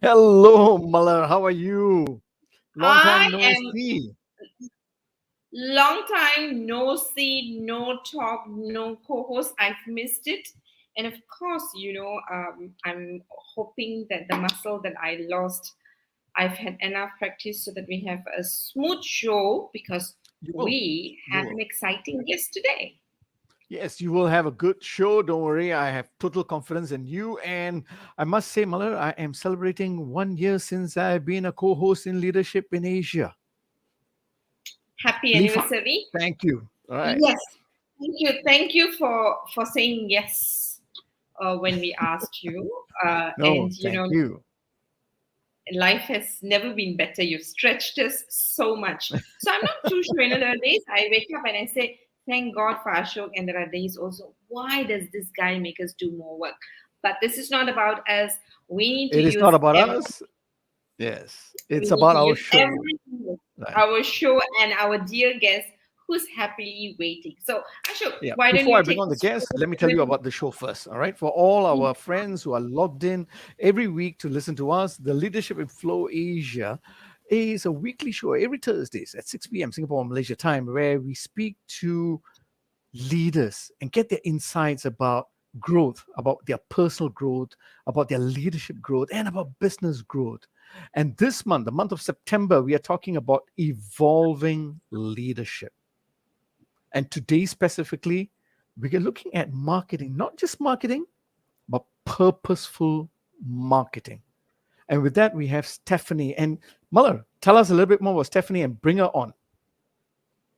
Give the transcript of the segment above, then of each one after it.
Hello, Malar. How are you? Long I time no am see. long time no see, no talk, no co-host. I've missed it, and of course, I'm hoping that the muscle that I lost, I've had enough practice so that we have a smooth show because You will. we You have an will. exciting guest today. Yes, you will have a good show. Don't worry. I have total confidence in you. And I must say, Malar, I am celebrating 1 year since I've been a co-host in leadership in Asia. Happy LIFA. anniversary! Thank you. All right. Yes, thank you for saying yes when we asked you, No, and thank you. life has never been better. You've stretched us so much. So I'm not too sure. There are days I wake up and I say, thank God for Ashok. And there are days also, why does this guy make us do more work? But this is not about us. We need to It is use not about every, us. Yes, we it's need about to our use show. everything, Right. our show and our dear guest who's happily waiting. So Ashok, Yeah. why don't Before I you bring take on the us guest, let me tell you through? about the show first. All right. For all our friends who are logged in every week to listen to us, the Leadership in Flow Asia is a weekly show every Thursdays at 6 p.m. Singapore and Malaysia time, where we speak to leaders and get their insights about growth, about their personal growth, about their leadership growth, and about business growth. And this month, the month of September, we are talking about evolving leadership. And today, specifically, we are looking at marketing, not just marketing, but purposeful marketing. And with that, we have Stephanie. And Muller, tell us a little bit more about Stephanie and bring her on.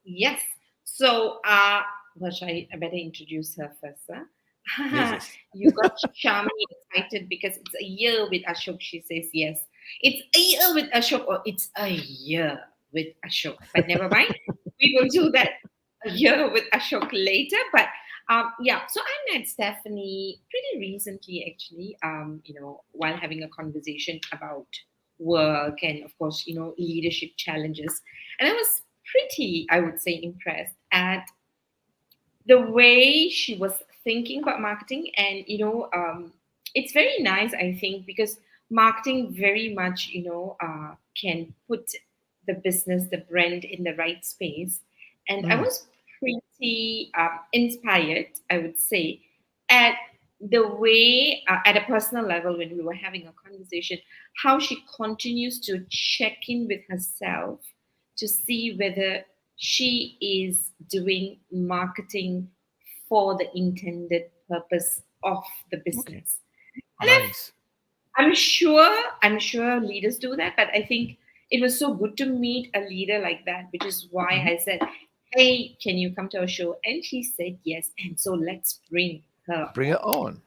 Yes. So, I better introduce her first. Yes, Huh? yes. You got Shami excited because it's a year with Ashok. She says yes. It's a year with Ashok, or it's a year with Ashok. But never mind. We will do that a year with Ashok later. But yeah, so I met Stephanie pretty recently, actually. While having a conversation about work and, of course, leadership challenges, and I was pretty, I would say, impressed at the way she was thinking about marketing. And it's very nice, I think, because marketing very much can put the business, the brand, in the right space. And I Mm, was pretty inspired, I would say, at the way, at a personal level, when we were having a conversation, how she continues to check in with herself to see whether she is doing marketing for the intended purpose of the okay. business. And Nice. I'm sure leaders do that, but I think it was so good to meet a leader like that, which is why Mhm. I said, hey, can you come to our show? And she said yes. And so let's bring her Bring on.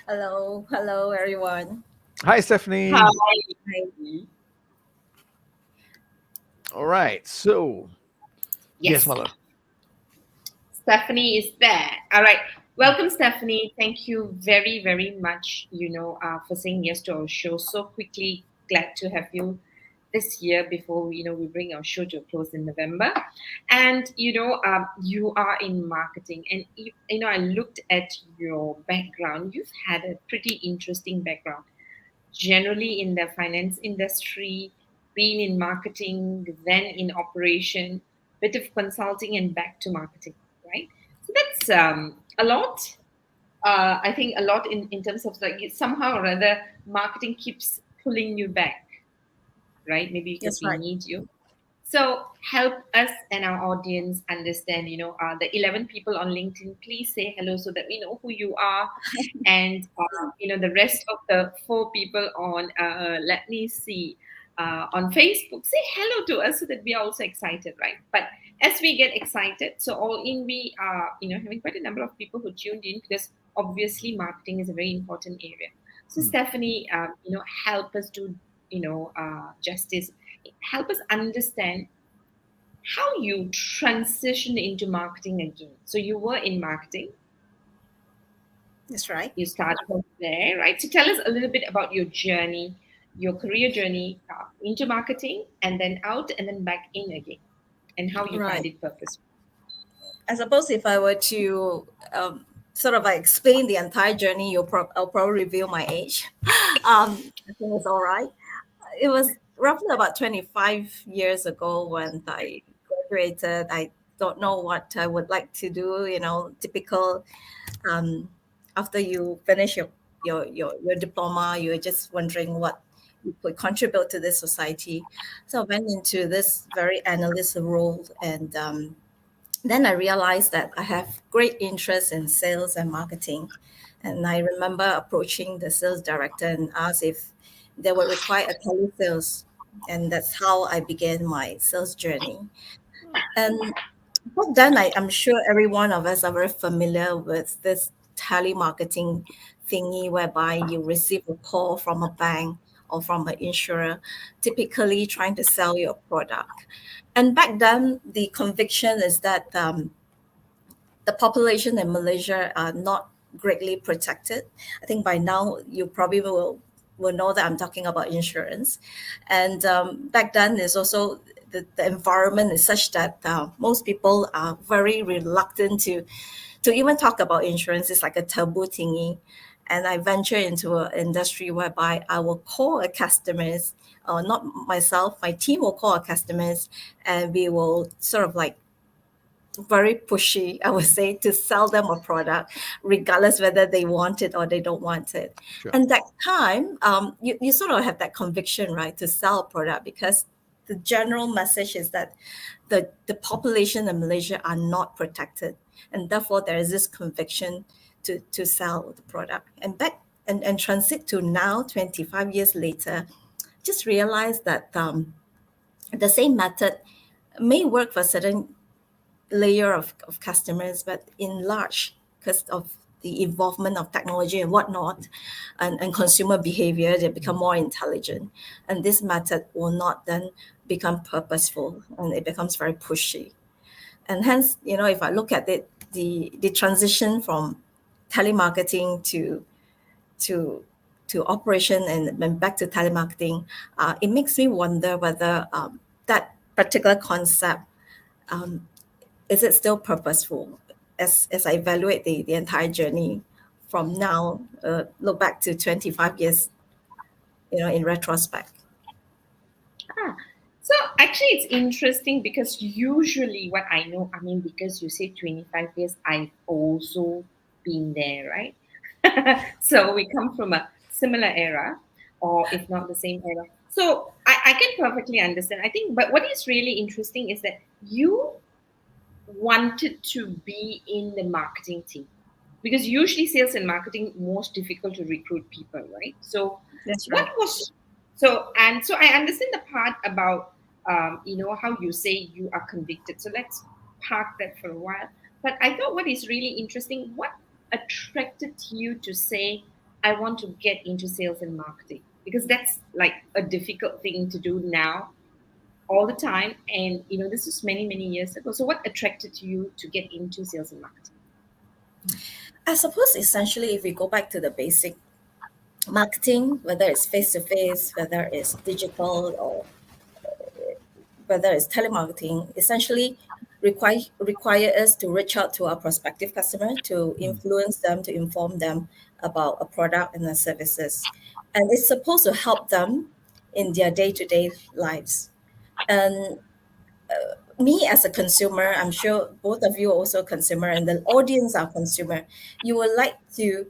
her on. Hello everyone. Hi, Stephanie. Hi. All right. So, yes, Yes. Muller. Stephanie is there. All right. Welcome, Stephanie. Thank you very, very much, for saying yes to our show so quickly. Glad to have you this year before, we bring our show to a close in November. And, you are in marketing. And, I looked at your background. You've had a pretty interesting background, generally in the finance industry, been in marketing, then in operation, bit of consulting, and back to marketing, right? So that's a lot. I think a lot in terms of, like, somehow or other, marketing keeps pulling you back, right? Maybe because Yes, we right. need you. So help us and our audience understand, the 11 people on LinkedIn, please say hello so that we know who you are. And, the rest of the four people on, let me see, on Facebook, say hello to us so that we are also excited, right? But as we get excited, so all in, we are, having quite a number of people who tuned in because obviously marketing is a very important area. So Stephanie, help us do, justice, help us understand how you transitioned into marketing again. So you were in marketing, That's right. you started from there, right? So tell us a little bit about your journey, your career journey into marketing, and then out and then back in again, and how you Right. find it purposeful. I suppose if I were to sort of like explain the entire journey, I'll probably reveal my age. I think it's all right. It was roughly about 25 years ago when I graduated. I don't know what I would like to do, typical. um, After you finish your diploma, you're just wondering what you could contribute to this society. So I went into this very analyst role, and then I realized that I have great interest in sales and marketing. And I remember approaching the sales director and asked if they would require a telesales. And that's how I began my sales journey. And back then, I'm sure every one of us are very familiar with this telemarketing thingy whereby you receive a call from a bank or from an insurer, typically trying to sell your product. And back then, the conviction is that the population in Malaysia are not greatly protected. I think by now you probably will know that I'm talking about insurance. And back then, is also the environment is such that most people are very reluctant to even talk about insurance. It's like a taboo thingy. And I venture into an industry whereby I will call our customers, not myself, my team will call our customers, and we will sort of like very pushy, I would say, to sell them a product, regardless whether they want it or they don't want it. Sure. And that time, you sort of have that conviction, right, to sell a product because the general message is that the population in Malaysia are not protected. And therefore, there is this conviction to sell the product. And back and transit to now, 25 years later, just realize that the same method may work for certain layer of customers, but in large, because of the involvement of technology and whatnot, and consumer behavior, they become more intelligent. And this method will not then become purposeful and it becomes very pushy. And hence, if I look at it, the transition from telemarketing to to operation and back to telemarketing, it makes me wonder whether that particular concept um, is it still purposeful as I evaluate the entire journey from now, look back to 25 years, in retrospect. Ah, so actually, it's interesting because usually what I know, I mean, because you say 25 years, I've also been there, right? So we come from a similar era, or if not the same era. So I can perfectly understand. I think, but what is really interesting is that you wanted to be in the marketing team because usually sales and marketing most difficult to recruit people, right? So That's what right. was so I understand the part about how you say you are convicted, so let's park that for a while. But I thought what is really interesting, what attracted you to say I want to get into sales and marketing, because that's like a difficult thing to do now all the time, and this was many many years ago. So what attracted you to get into sales and marketing? I suppose essentially, if we go back to the basic marketing, whether it's face to face, whether it's digital, or whether it's telemarketing, essentially require us to reach out to our prospective customer, to influence them, to inform them about a product and their services. And it's supposed to help them in their day-to-day lives. And me as a consumer, I'm sure both of you are also consumer and the audience are consumer, you would like to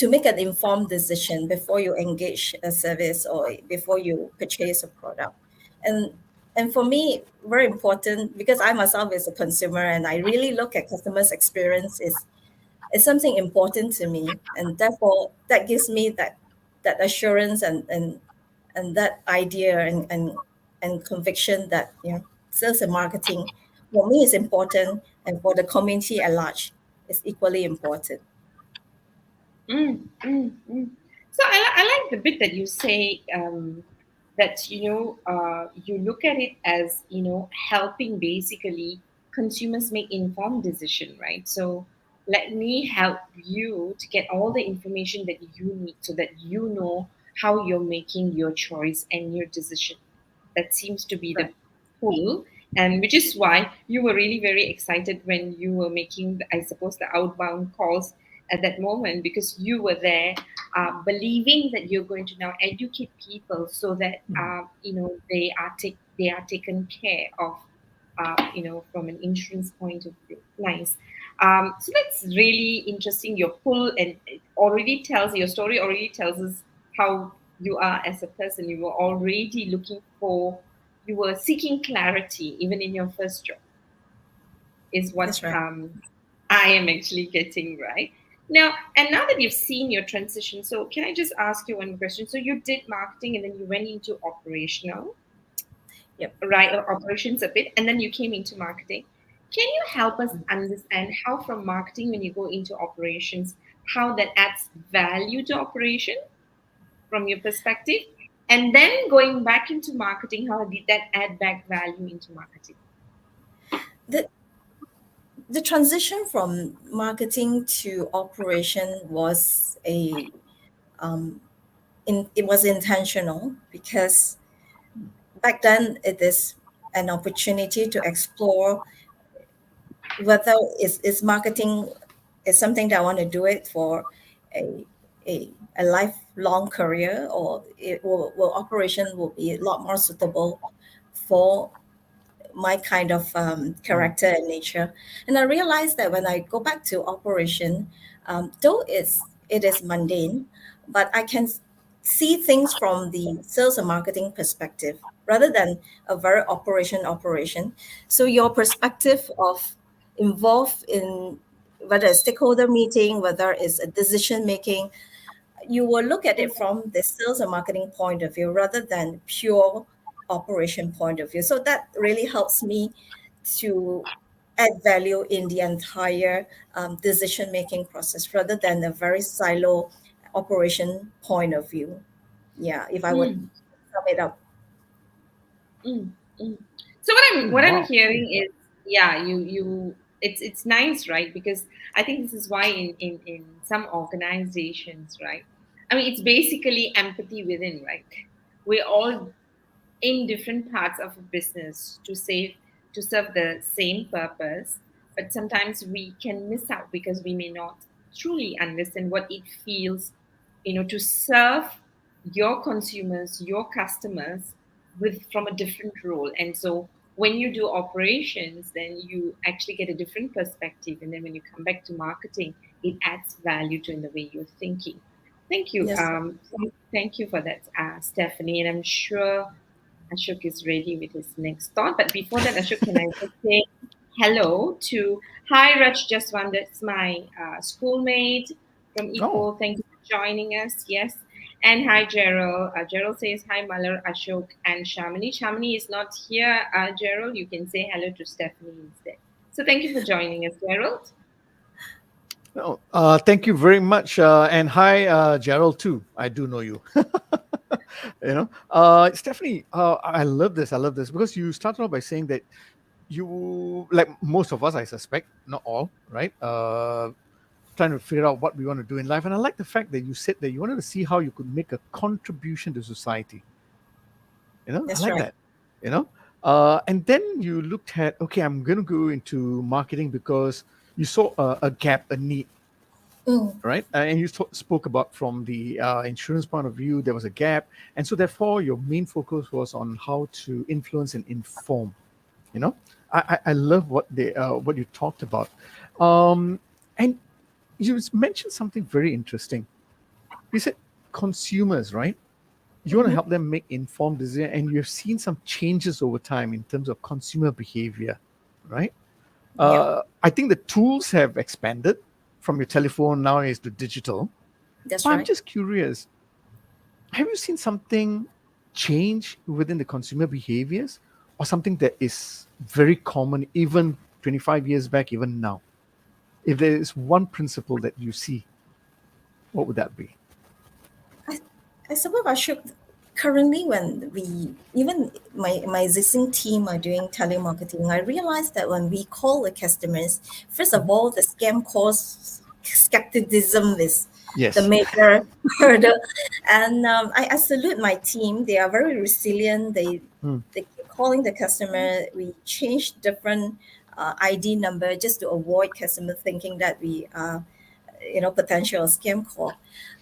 make an informed decision before you engage a service or before you purchase a product. And and for me, very important because I myself is a consumer and I really look at customers' experience is something important to me, and therefore that gives me that assurance and that idea and conviction that sales and marketing for me is important, and for the community at large is equally important. Mm, mm, mm. So I like the bit that you say that you look at it as helping basically consumers make informed decision, right? So let me help you to get all the information that you need so that you know how you're making your choice and your decision. That seems to be the Right. pull, and which is why you were really very excited when you were making, I suppose, the outbound calls at that moment, because you were there, believing that you're going to now educate people so that they are taken care of, from an insurance point of view. Nice. So that's really interesting. Your pull, and it already tells your story. Already tells us how you are as a person. You were already looking for. You were seeking clarity even in your first job. Is what That's right. I am actually getting right now. And now that you've seen your transition, so can I just ask you one question? So you did marketing and then you went into operational, Yep. right, or operations a bit, and then you came into marketing. Can you help us understand how from marketing, when you go into operations, how that adds value to operation from your perspective, and then going back into marketing, how did that add back value into marketing? the the transition from marketing to operation was it was intentional because back then it is an opportunity to explore whether is marketing is something that I want to do it for a a lifelong career, or will operation will be a lot more suitable for my kind of Mm. character and nature. And I realized that when I go back to operation, though it is mundane, but I can see things from the sales and marketing perspective rather than a very operation. So your perspective of involved in whether it's stakeholder meeting, whether it's a decision making, you will look at it from the sales and marketing point of view rather than pure operation point of view. So that really helps me to add value in the entire decision making process rather than a very silo operation point of view. Yeah, if I would Mm, sum it up. mm, mm. So what I'm Wow. hearing is, yeah, you it's nice, right? Because I think this is why in some organizations, right? I mean, it's basically empathy within, right? We're all in different parts of a business to serve the same purpose, but sometimes we can miss out because we may not truly understand what it feels, to serve your consumers, your customers, with from a different role. And so when you do operations, then you actually get a different perspective, and then when you come back to marketing, it adds value to in the way you're thinking. Thank you. Yes. Thank you for that, Stephanie. And I'm sure Ashok is ready with his next thought. But before that, Ashok, can I just say hello to Hi Raj Jaswant, that's my schoolmate from Oh, Ipoh. Thank you for joining us. Yes. And hi Gerald. Gerald says hi Malar, Ashok, and Shamini. Shamini is not here. Gerald, you can say hello to Stephanie instead. So thank you for joining us, Gerald. no. Thank you very much. And hi, Gerald, too. I do know you. Stephanie, I love this. I love this because you started off by saying that you, like most of us, I suspect, not all, right? Trying to figure out what we want to do in life. And I like the fact that you said that you wanted to see how you could make a contribution to society. I That's like right. that. You know, and then you looked at, okay, I'm going to go into marketing because you saw a gap, a need, Mm, right? And you spoke about from the insurance point of view, there was a gap, and so therefore your main focus was on how to influence and inform. You know, I love what you talked about, and you mentioned something very interesting. You said consumers, right? you want to help them make informed decisions, and you have seen some changes over time in terms of consumer behavior, right? Yeah, I think the tools have expanded from your telephone nowadays to digital. that's But I'm right. just curious, have you seen something change within the consumer behaviors, or something that is very common even 25 years back, even now? If there is one principle that you see, what would that be? I, I suppose I should currently when we even my existing team are doing telemarketing, I realized that when we call the customers, first of Mhm. all, the scam calls skepticism is the Yes. major hurdle, and I salute my team. They are very resilient. Hmm. They keep calling the customer. We change different ID number just to avoid customer thinking that we are potential scam call.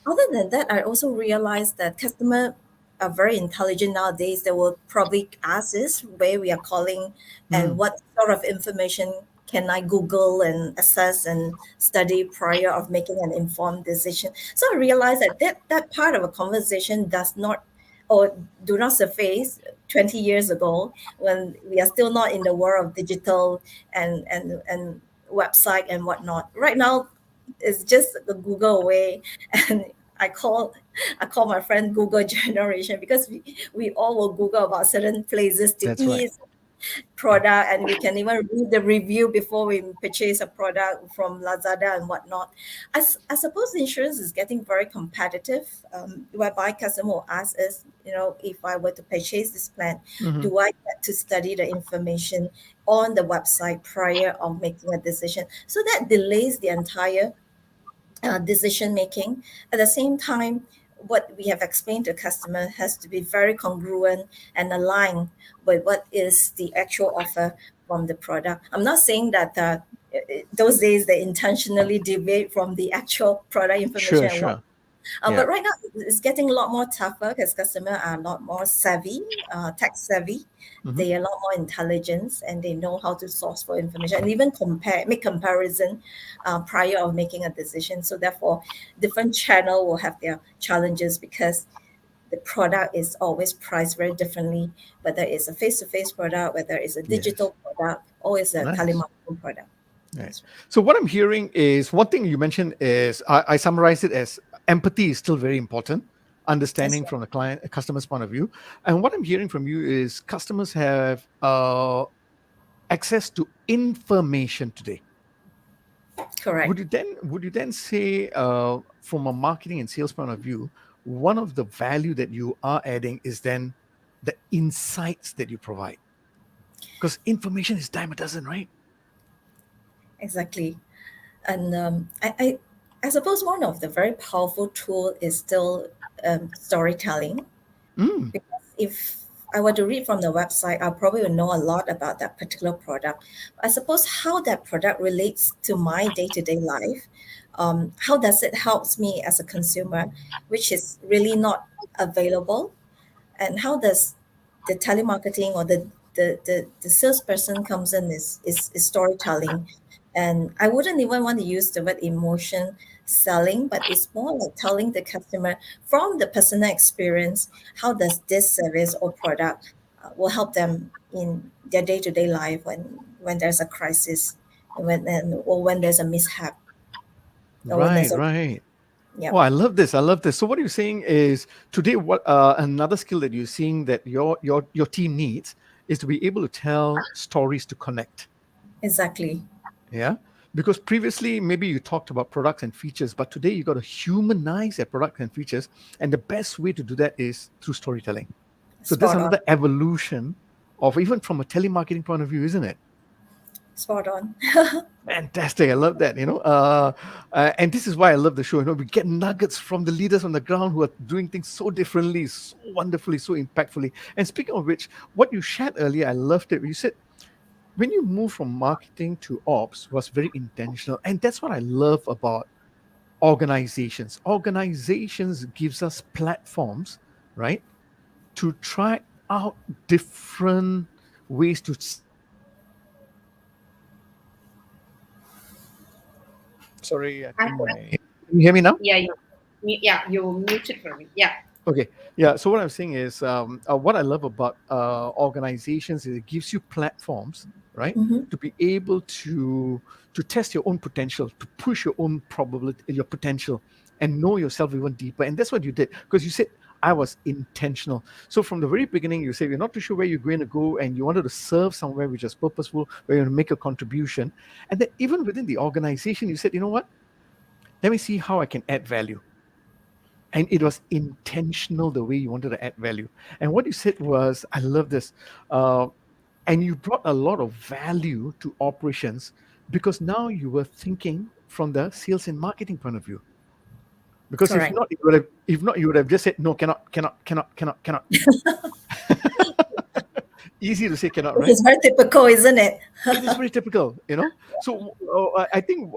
Other than that, I also realized that customer are very intelligent nowadays. They will probably ask us where we are calling and Hmm. what sort of information can I Google and assess and study prior of making an informed decision. So I realized that that part of a conversation does not or do not surface 20 years ago when we are still not in the world of digital and website and whatnot. Right now, it's just a Google away, and I call my friend Google generation because we all will Google about certain places to That's right. eat, product, and we can even read the review before we purchase a product from Lazada and whatnot. I suppose insurance is getting very competitive, whereby customer will ask us, if I were to purchase this plan, Hmm. do I get to study the information on the website prior of making a decision? So that delays the entire decision making. At the same time, what we have explained to customer has to be very congruent and aligned with what is the actual offer from the product. I'm not saying that those days they intentionally deviate from the actual product information Sure, and what sure. but Yeah. right now, it's getting a lot more tougher because customers are a lot more savvy, tech savvy. Hmm. They are a lot more intelligent and they know how to source for information and even make comparison prior of making a decision. So therefore, different channel will have their challenges because the product is always priced very differently, whether it's a face-to-face product, whether it's a Yes. digital product, or it's a Nice. telemarketing product. Right. That's right. So what I'm hearing is one thing you mentioned is I summarize it as empathy is still very important, That's understanding right. from the client, customer's point of view. And what I'm hearing from you is customers have access to information today. Correct. Would you then say from a marketing and sales point of view, one of the value that you are adding is then the insights that you provide? Because information is dime a dozen, right? Exactly. And I suppose one of the very powerful tool is still storytelling. Mm, Because if I were to read from the website, I probably would know a lot about that particular product. I suppose how that product relates to my day-to-day life, how does it helps me as a consumer, which is really not available, and how does the telemarketing or the salesperson comes in is storytelling. And I wouldn't even want to use the word emotion selling, but it's more like telling the customer from the personal experience how does this service or product will help them in their day-to-day life when there's a crisis or when there's a mishap or when right, there's a right. Oh, yep. I love this. I love this. So what you're saying is today, what another skill that you're seeing that your team needs is to be able to tell stories to connect. Exactly. Yeah, because previously maybe you talked about products and features, but today you got to humanize that product and features, and the best way to do that is through storytelling. So that's Spot on. another evolution of even from a telemarketing point of view, isn't it? Spot on. Fantastic. I love that, and this is why I love the show. We get nuggets from the leaders on the ground who are doing things so differently, so wonderfully, so impactfully. And speaking of which, what you shared earlier, I loved it. You said when you move from marketing to ops was very intentional. And that's what I love about organizations. Organizations gives us platforms, right? To try out different ways to sorry, I I, think my can you hear me now? yeah, you muted for me. Yeah. Okay, yeah. So what I'm saying is, what I love about organizations is it gives you platforms, right, Mm-hmm. to be able to test your own potential, to push your own probability, your potential, and know yourself even deeper. And that's what you did because you said I was intentional. So from the very beginning, you said you're not too sure where you're going to go, and you wanted to serve somewhere which is purposeful, where you're going to make a contribution. And then even within the organization, you said, you know what? Let me see how I can add value, and it was intentional the way you wanted to add value. And what you said was, I love this, uh, and you brought a lot of value to operations because now you were thinking from the sales and marketing point of view. Because if Correct. not, if not, you would have just said no, cannot. Easy to say cannot, Which right? is very typical, isn't it? It is very typical, you know. So I think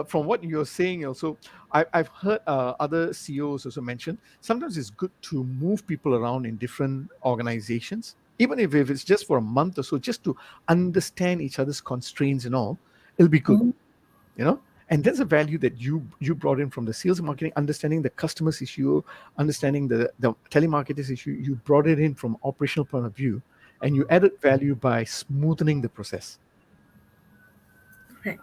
from what you're saying also, I've heard other CEOs also mention sometimes it's good to move people around in different organizations, even if it's just for a month or so, just to understand each other's constraints and all. It'll be good, Mhm. you know. And that's a value that you brought in from the sales and marketing, understanding the customer's issue, understanding the telemarketers issue. You brought it in from operational point of view, and you added value by smoothing the process. Right.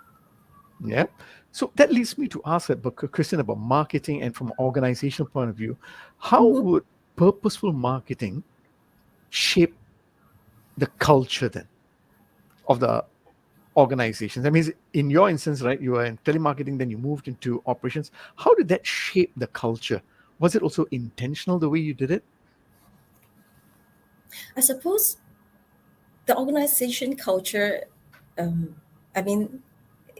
Yeah. So that leads me to ask about Christian about marketing and from an organizational point of view, how Mhm. would purposeful marketing shape the culture then of the organizations? I mean, in your instance, right, you were in telemarketing, then you moved into operations. How did that shape the culture? Was it also intentional the way you did it? I suppose the organization culture, um, I mean,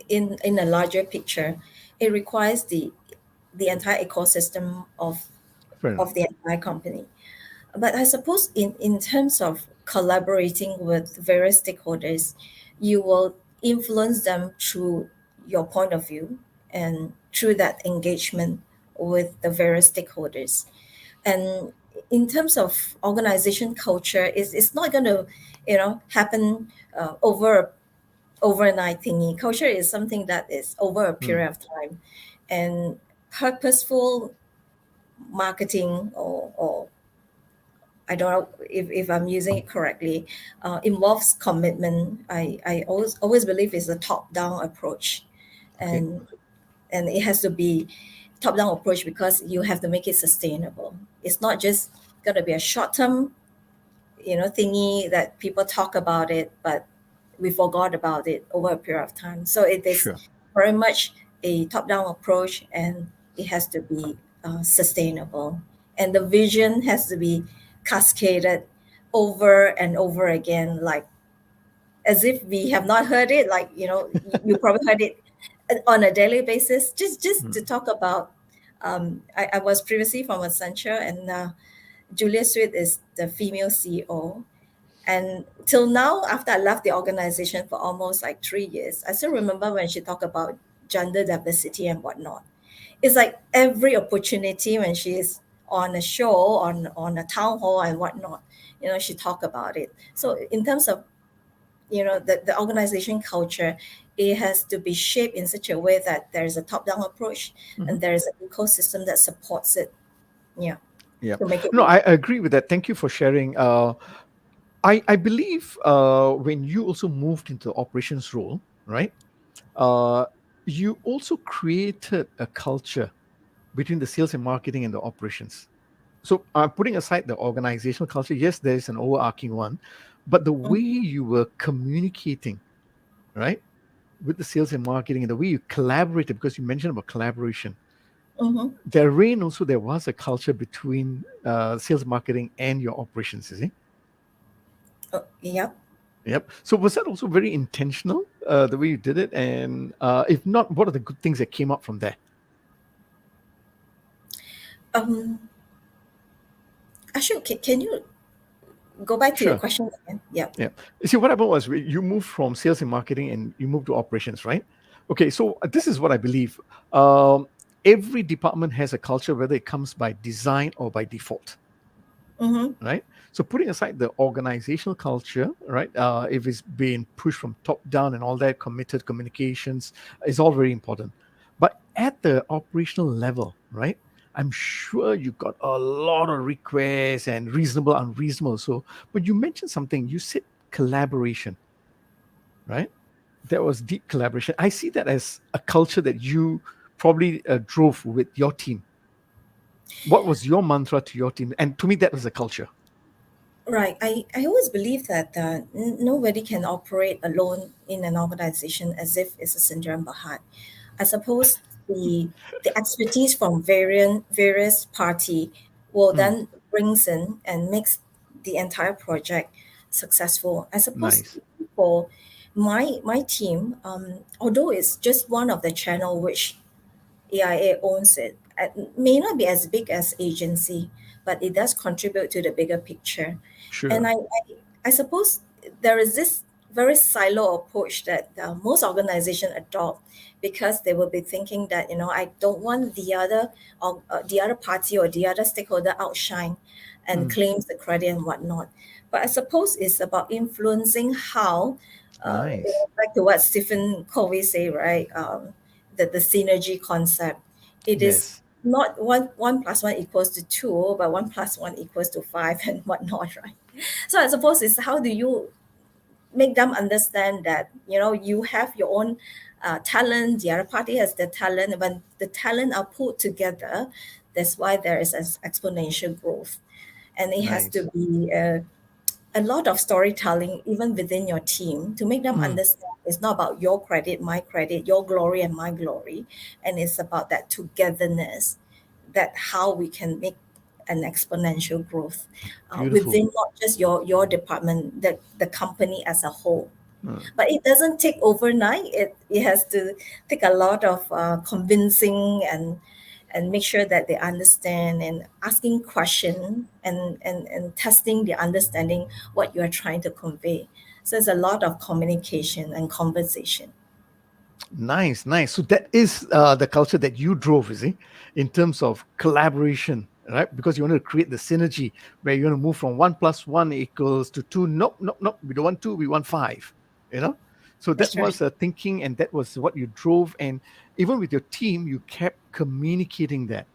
in a larger picture, it requires the entire ecosystem Fair enough. of the entire company. But I suppose in terms of collaborating with various stakeholders, you will influence them through your point of view and through that engagement with the various stakeholders. And in terms of organization culture, it's not going to, happen overnight thingy. Culture is something that is over a Hmm. period of time, and purposeful marketing or I don't know if I'm using it correctly, involves commitment. I always believe it's a top down approach, Okay. and it has to be top down approach because you have to make it sustainable. It's not just gonna be a short term, thingy that people talk about it, but we forgot about it over a period of time. So it is Sure. very much a top down approach, and it has to be sustainable, and the vision has to be cascaded over and over again, like as if we have not heard it. Like you probably heard it on a daily basis. Just to Hmm. talk about, I was previously from Accenture, and Julia Sweet is the female CEO. And till now, after I left the organization for almost like 3 years, I still remember when she talked about gender diversity and whatnot. It's like every opportunity when she is on a show, on a town hall and whatnot, she talk about it. So in terms of the organization culture, it has to be shaped in such a way that there is a top-down approach Hmm. and there is an ecosystem that supports it. Yeah, Yeah. to make it No, work. I agree with that. Thank you for sharing. I believe when you also moved into the operations role, right? Uh, you also created a culture between the sales and marketing and the operations. So putting aside the organizational culture, yes, there is an overarching one, but the way you were communicating, right, with the sales and marketing and the way you collaborated, because you mentioned about collaboration, Mm-hmm. there was a culture between sales marketing and your operations, you see? Yeah. Yep. So was that also very intentional, the way you did it? And if not, what are the good things that came up from there? Um, Ashok, can you go back to your Sure. question again? Yeah. Yeah. You see, what happened was you moved from sales and marketing and you moved to operations, right? Okay. So this is what I believe. Um, every department has a culture, whether it comes by design or by default, Mm-hmm. right? So putting aside the organizational culture, right? If it's being pushed from top down and all that, committed communications is all very important. But at the operational level, right? I'm sure you got a lot of requests and reasonable, unreasonable. So, but you mentioned something. You said collaboration, right? There was deep collaboration. I see that as a culture that you probably drove with your team. What was your mantra to your team? And to me, that was a culture. Right. I always believe that nobody can operate alone in an organization as if it's a Sindram Bahad. I suppose the expertise from various party will Mm, then brings in and makes the entire project successful. I suppose nice. for my team, although it's just one of the channel which AIA owns it. It may not be as big as agency, but it does contribute to the bigger picture. And Sure. I suppose there is this very silo approach that most organizations adopt because they will be thinking that I don't want the other party or the other stakeholder outshine and Mm, claims the credit and whatnot. But I suppose it's about influencing how, nice. back to what Stephen Covey say, right? The synergy concept. It is Yes. not one plus one equals to two, but one plus one equals to five and whatnot, right? So I suppose it's how do you make them understand that you have your own talent, the other party has their talent. When the talent are put together, that's why there is an exponential growth, and it has to Nice. be a lot of storytelling even within your team to make them Mm, understand it's not about your credit, my credit, your glory and my glory, and it's about that togetherness, that how we can make an exponential growth beautiful. within not just your department, the company as a whole. Mm, But it doesn't take overnight. It has to take a lot of convincing and make sure that they understand and asking question and testing the understanding what you are trying to convey. So it's a lot of communication and conversation. nice, nice. So that is the culture that you drove, is it? In terms of collaboration, right? Because you want to create the synergy where you want to move from one plus one equals to two. Nope, nope, nope. We don't want two. We want five. You know. So that That's right. was thinking, and that was what you drove. And even with your team, you kept communicating that.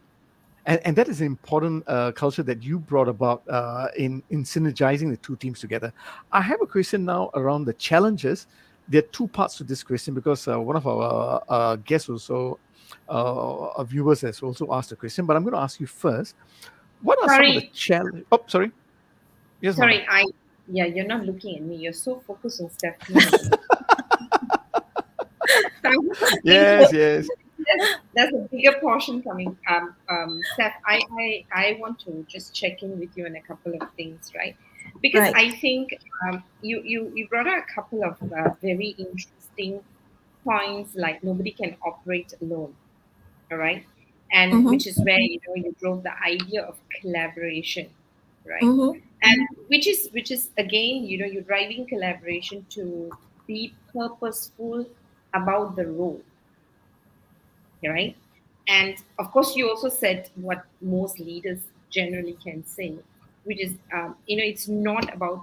And that is an important culture that you brought about in synergizing the two teams together. I have a question now around the challenges. There are two parts to this question because one of our guests also, our viewers has also asked a question. But I'm going to ask you first. What are some of the Sorry, challenges? Oh, sorry. Yes, Mama. sorry, yeah, you're not looking at me. You're so focused on Stephanie. So I'm just thinking Yes, yes. there's a bigger portion coming. Steph, I want to just check in with you on a couple of things, right? Because Right. I think you brought out a couple of very interesting points, like nobody can operate alone, all right, and Mm-hmm. which is where you drove the idea of collaboration, right? Mm-hmm. And which is again, you're driving collaboration to be purposeful about the role, right? And of course, you also said what most leaders generally can say, which is, it's not about,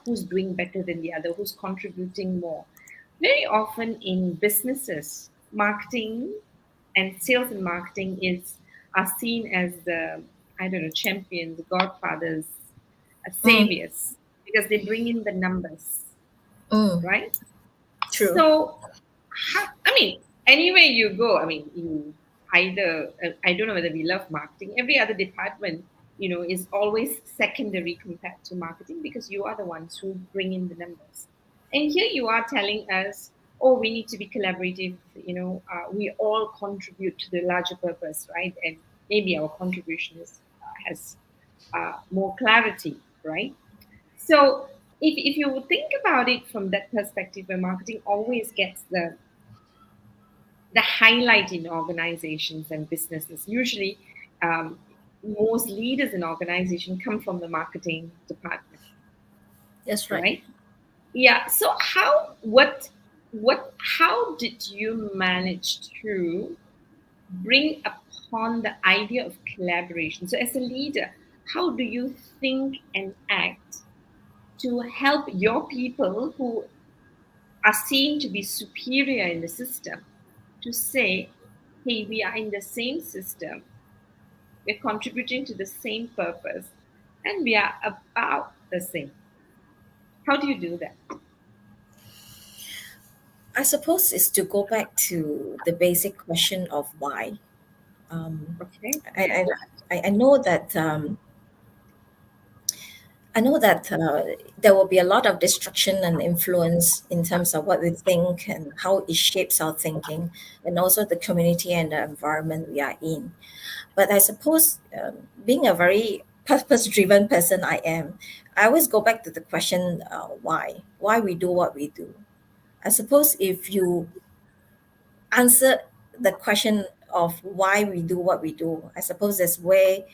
who's doing better than the other, who's contributing more. Very often in businesses, marketing and sales and marketing are seen as the, I don't know, champions, godfathers, Mm. saviors, because they bring in the numbers, Mm. right? True. So I mean, anywhere you go, I mean, you either, I don't know whether we love marketing. Every other department, is always secondary compared to marketing because you are the ones who bring in the numbers. And here you are telling us, oh, we need to be collaborative. We all contribute to the larger purpose, right? And maybe our contribution has more clarity, right? So if you think about it from that perspective, where marketing always gets the highlight in organizations and businesses. Usually, um, most leaders in organization come from the marketing department, That's right. right? Yeah. So how did you manage to bring upon the idea of collaboration? So as a leader, how do you think and act to help your people who are seen to be superior in the system to say, hey, we are in the same system, we're contributing to the same purpose, and we are about the same. How do you do that? I suppose is to go back to the basic question of why. Um, Okay. I, I know that there will be a lot of destruction and influence in terms of what we think and how it shapes our thinking, and also the community and the environment we are in. But I suppose, being a very purpose-driven person, I always go back to the question, why we do what we do. I suppose if you answer the question of why we do what we do, I suppose that's where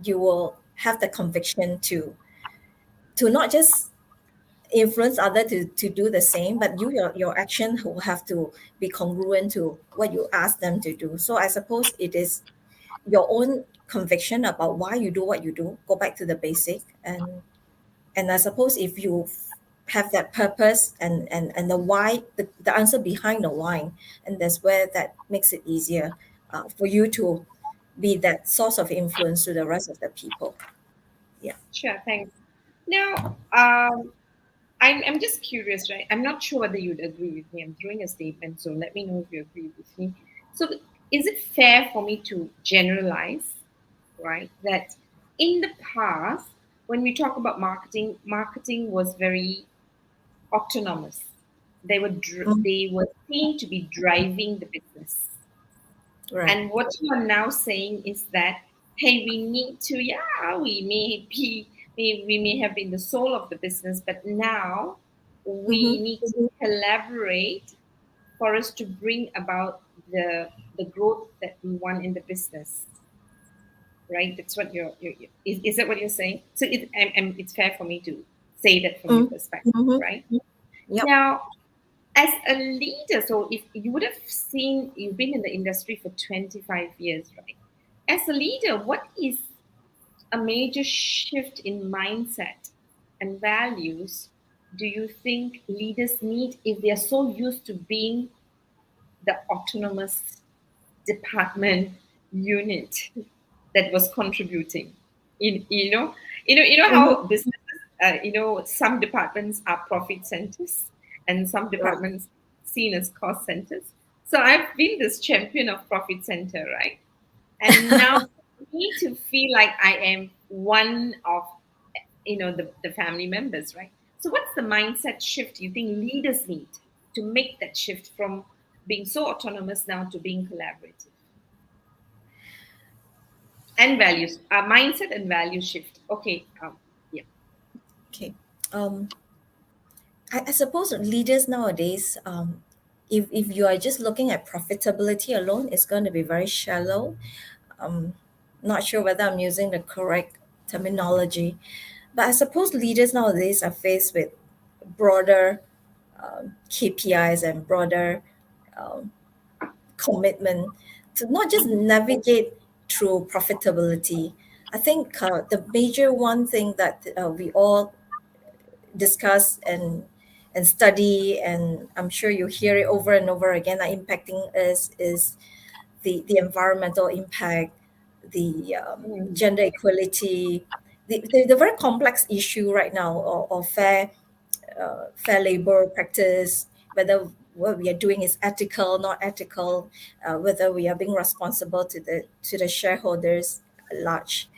you will have the conviction to not just influence other to do the same, but your action will have to be congruent to what you ask them to do. So I suppose it is your own conviction about why you do what you do. Go back to the basic, and I suppose if you have that purpose and the why, the answer behind the why, and that's where that makes it easier for you to be that source of influence to the rest of the people. Yeah. Sure, thanks. Now, I'm just curious, right? I'm not sure whether you'd agree with me. I'm throwing a statement, so let me know if you agree with me. So, is it fair for me to generalize, right, that in the past, when we talk about marketing, marketing was very autonomous. Mm, They were seen to be driving the business. right. And what you are now saying is that, hey, we need to, yeah, we may have been the soul of the business, but now we Mm-hmm. need to collaborate for us to bring about the growth that we want in the business, right? That's what is that what you're saying? So it's fair for me to say that from your perspective, Mm-hmm. right? Yep. Now, as a leader, so if you would have seen, you've been in the industry for 25 years, right? As a leader, what is a major shift in mindset and values do you think leaders need if they are so used to being the autonomous department unit that was contributing? You know Mm-hmm. how businesses, some departments are profit centers and some Right. departments seen as cost centers. So I've been this champion of profit center, right? And now for me to feel like I am one of the family members, right? So what's the mindset shift you think leaders need to make that shift from being so autonomous now to being collaborative? And values, mindset and value shift. Okay, yeah. Okay. Um, I suppose leaders nowadays, if you are just looking at profitability alone, it's going to be very shallow. Um, Not sure whether I'm using the correct terminology, but I suppose leaders nowadays are faced with broader KPIs and broader um, commitment to not just navigate through profitability. I think the major one thing that we all discuss and study, and I'm sure you hear it over and over again, are impacting us is the environmental impact, the Mm. gender equality, the very complex issue right now of fair labor practice, whether what we are doing is ethical, not ethical, whether we are being responsible to the shareholders at large.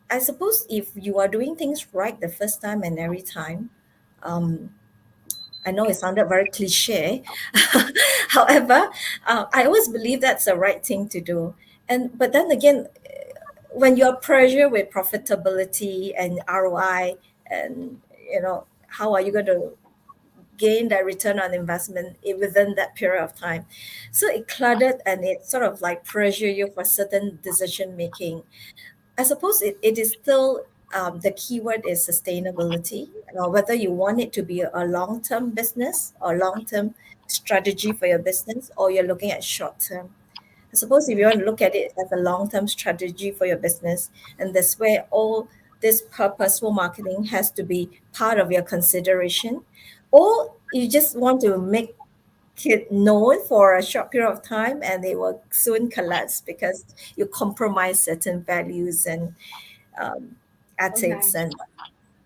I suppose if you are doing things right the first time and every time, um, I know it sounded very cliche. However, I always believe that's the right thing to do. And but then again, when you're pressured with profitability and ROI, and how are you going to gain that return on investment within that period of time? So it cluttered and it sort of like pressure you for certain decision making. I suppose it is still, the keyword is sustainability, whether you want it to be a long term business or long term strategy for your business, or you're looking at short term. I suppose if you want to look at it as a long term strategy for your business, and that's where all this purposeful marketing has to be part of your consideration, or you just want to make known for a short period of time, and they will soon collapse because you compromise certain values and um, Oh, ethics. nice. And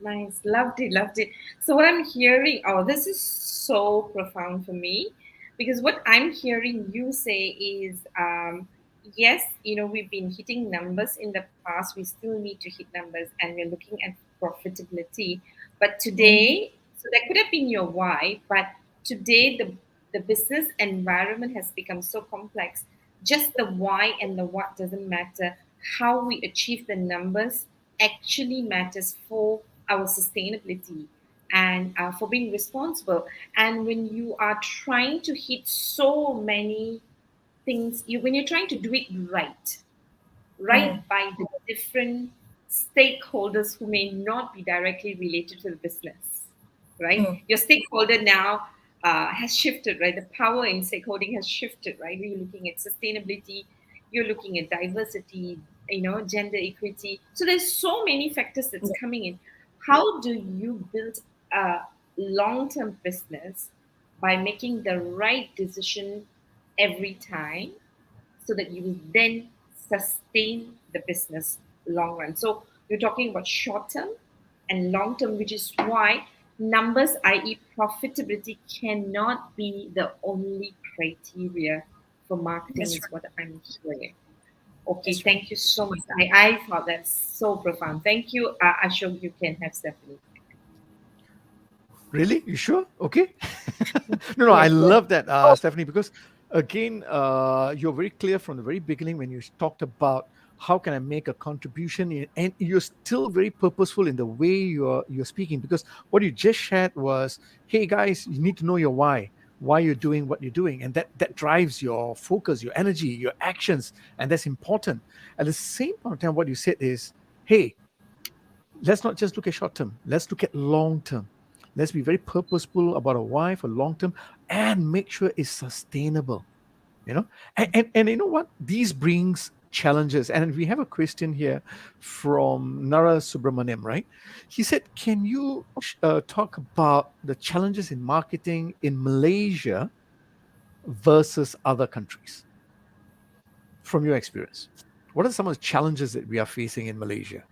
Nice. Loved it. Loved it. So, what I'm hearing, oh, this is so profound for me because what I'm hearing you say is, yes, we've been hitting numbers in the past. We still need to hit numbers and we're looking at profitability. But Mhm. today, so that could have been your why, but today the business environment has become so complex. Just the why and the what doesn't matter. How we achieve the numbers actually matters for our sustainability and for being responsible. And when you are trying to hit so many things, when you're trying to do it right Mm, by the different stakeholders who may not be directly related to the business, right? mm, Your stakeholder now has shifted, right? The power in stakeholding has shifted, right? You're looking at sustainability, you're looking at diversity, gender equity. So there's so many factors that's yeah, coming in. How do you build a long-term business by making the right decision every time so that you will then sustain the business long run. So you're talking about short term and long term, which is why numbers, i.e., profitability, cannot be the only criteria for marketing, that's is right. what I'm hearing. Okay, That's right. thank you so much. I thought that's so profound. Thank you, Ashok. You can have Stephanie. Really? You sure? Okay. No, I Yes, yes. love that, Stephanie, because again, you're very clear from the very beginning when you talked about how can I make a contribution, and you're still very purposeful in the way you're speaking, because what you just shared was, hey guys, you need to know your why you're doing what you're doing, and that drives your focus, your energy, your actions, and that's important. At the same point in time, what you said is, hey, let's not just look at short term, let's look at long term. Let's be very purposeful about a why for long term and make sure it's sustainable. you know and you know what, these brings challenges. And we have a question here from Nara Subramaniam, right? He said, can you talk about the challenges in marketing in Malaysia versus other countries from your experience? What are some of the challenges that we are facing in Malaysia?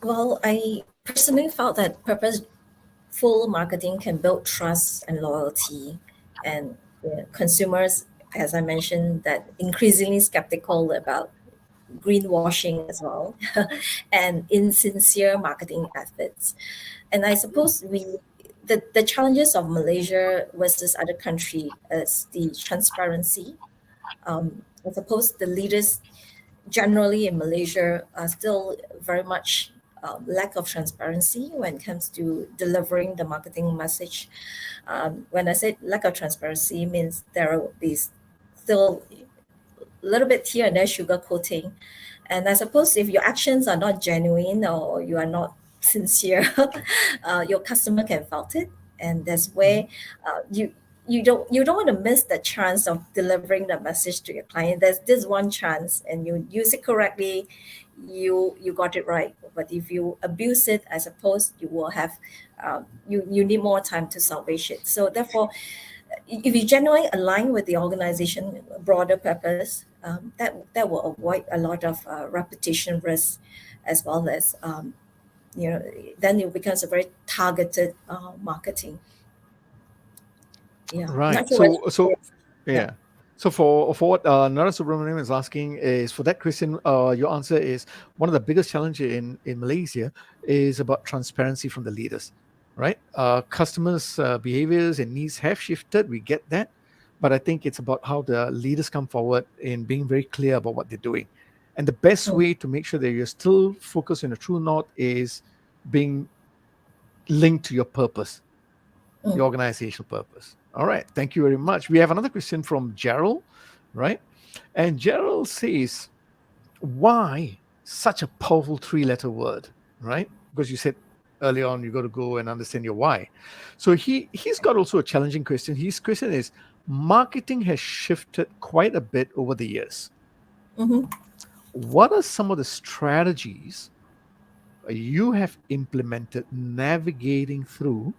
Well, I personally felt that purposeful marketing can build trust and loyalty, and consumers, as I mentioned, that increasingly skeptical about greenwashing as well, and insincere marketing efforts. And I suppose the challenges of Malaysia versus other country is the transparency. I suppose the leaders generally in Malaysia are still very much lack of transparency when it comes to delivering the marketing message. When I say lack of transparency, means there will be still a little bit here and there sugar coating. And I suppose if your actions are not genuine or you are not sincere, your customer can felt it, and that's where Mhm. you don't want to miss the chance of delivering the message to your client. There's this one chance, and you use it correctly, you got it right. But if you abuse it, I suppose you will have you need more time to salvage it. So therefore, if you genuinely align with the organization broader purpose, that will avoid a lot of repetition risk, as well as then it becomes a very targeted marketing. Yeah, Right. not sure whether. Yeah. Yeah. So for what Nara Subramaniam is asking is, for that question, your answer is, one of the biggest challenges in Malaysia is about transparency from the leaders, right? Customers' behaviors and needs have shifted. We get that, but I think it's about how the leaders come forward in being very clear about what they're doing, and the best Mm, way to make sure that you're still focused on the true north is being linked to your purpose, mm. your organizational purpose. All right. Thank you very much. We have another question from Gerald, right? And Gerald says, why such a powerful three-letter word, right? Because you said earlier on you got to go and understand your why. So he's got also a challenging question. His question is, marketing has shifted quite a bit over the years. Mhm. What are some of the strategies you have implemented navigating through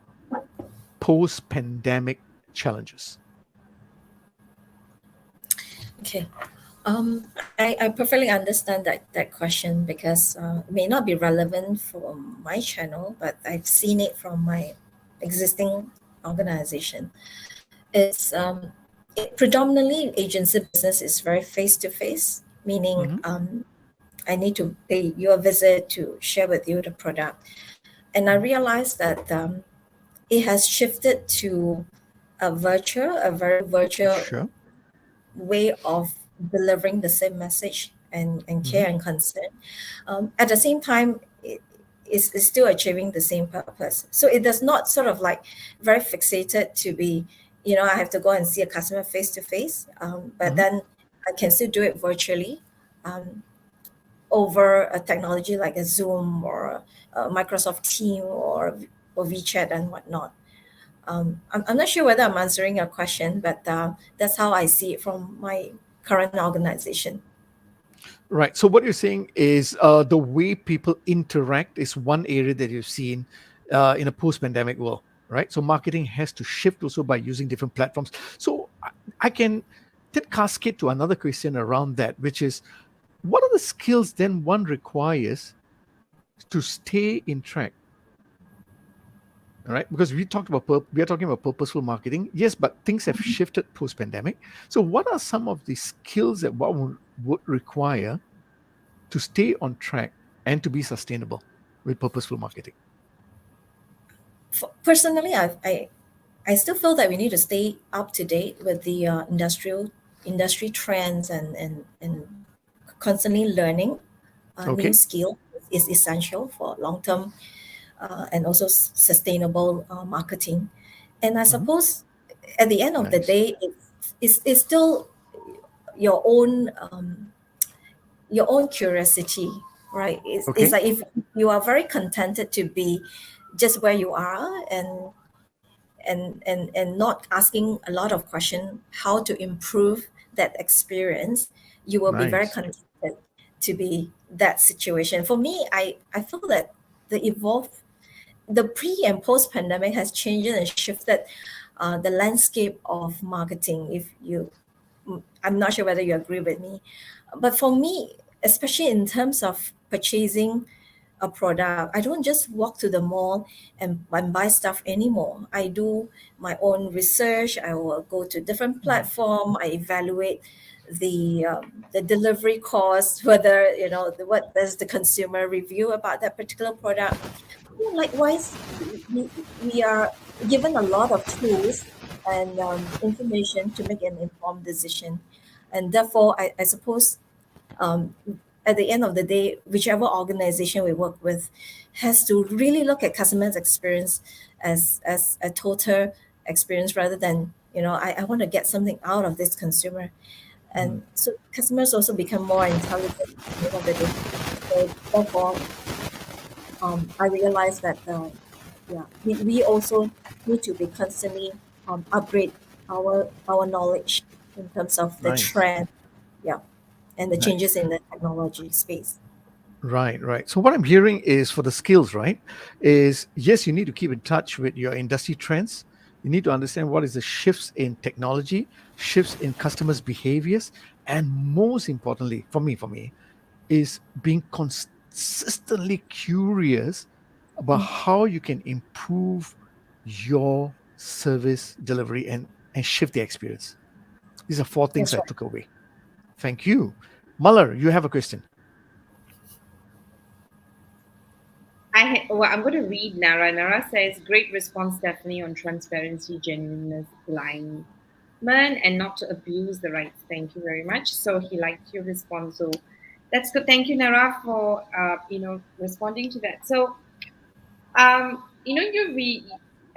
post-pandemic challenges? Okay. I perfectly understand that question because it may not be relevant for my channel, but I've seen it from my existing organization. It's predominantly agency business is very face to face, meaning Mm-hmm. I need to pay you a visit to share with you the product, and I realized that it has shifted to a very virtual Sure. way of delivering the same message and Mm-hmm. care and concern. At the same time, it is still achieving the same purpose. So it does not sort of like very fixated to be, I have to go and see a customer face to face, but Mm-hmm. then I can still do it virtually um, over a technology like a Zoom or a Microsoft Team or WeChat and whatnot. I'm not sure whether I'm answering your question, but that's how I see it from my current organization. Right. So what you're saying is the way people interact is one area that you've seen in a post-pandemic world, right? So marketing has to shift also by using different platforms. So I can then cascade to another question around that, which is, what are the skills then one requires to stay in track? All right, because we are talking about purposeful marketing, yes, but things have shifted post-pandemic. So what are some of the skills that one would require to stay on track and to be sustainable with purposeful marketing? Personally, I still feel that we need to stay up to date with the industry trends and constantly learning new Okay. skill is essential for long term and also sustainable marketing. And I Mhm. suppose at the end of the Nice. day, it's still your own your own curiosity, right? It's Okay. like if you are very contented to be just where you are and not asking a lot of questions how to improve that experience, you will be very Nice. contented to be that situation. For me, I feel that the pre and post pandemic has changed and shifted the landscape of marketing. If you, I'm not sure whether you agree with me, but for me, especially in terms of purchasing a product, I don't just walk to the mall and buy stuff anymore. I do my own research. I will go to different Mm. platform. I evaluate the delivery cost, whether what does the consumer review about that particular product. Likewise, we are given a lot of tools and information to make an informed decision, and therefore, I suppose um, at the end of the day, whichever organization we work with has to really look at customers' experience as a total experience rather than I want to get something out of this consumer, Mm. and so customers also become more intelligent at the end of the day. So therefore, I realized that yeah, we also need to be constantly upgrade our knowledge in terms of the Nice. trend, yeah, and the Nice. changes in the technology space. Right, right. So what I'm hearing is for the skills, right? Is yes, you need to keep in touch with your industry trends. You need to understand what is the shifts in technology, shifts in customers' behaviors, and most importantly, for me, is being consistently curious about Mm. how you can improve your service delivery and shift the experience. These are four things That's I right. took away. Thank you. Muller, you have a question. Well, I'm going to read Nara. Nara says, "Great response, Stephanie, on transparency, genuineness, alignment, and not to abuse the rights. Thank you very much." So he liked your response. So that's good. Thank you, Nara, for responding to that. So